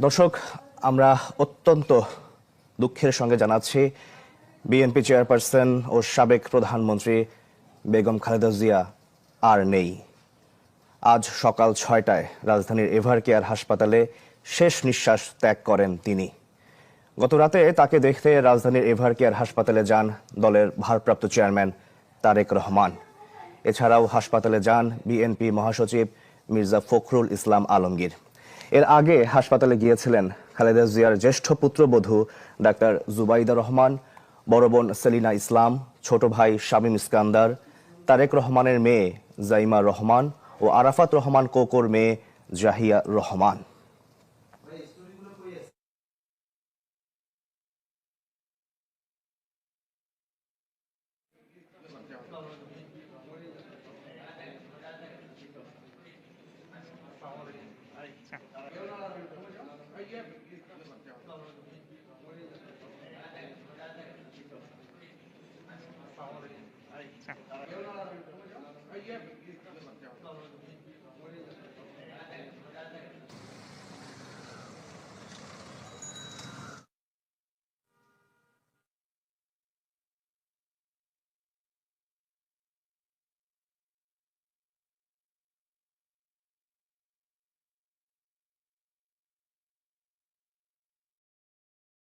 দর্শক, আমরা অত্যন্ত দুঃখের সঙ্গে জানাচ্ছি বিএনপি চেয়ারপারসন ও সাবেক প্রধানমন্ত্রী বেগম খালেদা জিয়া আর নেই। আজ সকাল ৬টায় রাজধানীর এভারকেয়ার হাসপাতালে শেষ নিঃশ্বাস ত্যাগ করেন তিনি। গত রাতে তাকে দেখতে রাজধানীর এভারকেয়ার হাসপাতালে যান দলের ভারপ্রাপ্ত চেয়ারম্যান তারেক রহমান। এছাড়াও হাসপাতালে যান বিএনপি মহাসচিব মির্জা ফখরুল ইসলাম আলমগীর। এর আগে হাসপাতালে গিয়েছিলেন খালেদা জিয়ার জ্যেষ্ঠ পুত্রবধূ ডাক্তার জুবাইদা রহমান, বড় বোন সেলিনা ইসলাম, ছোট ভাই শামীম ইস্কান্দার, তারেক রহমানের মেয়ে জাইমা রহমান ও আরাফাত রহমান কোকোর মেয়ে জাহিয়া রহমান। আচ্ছা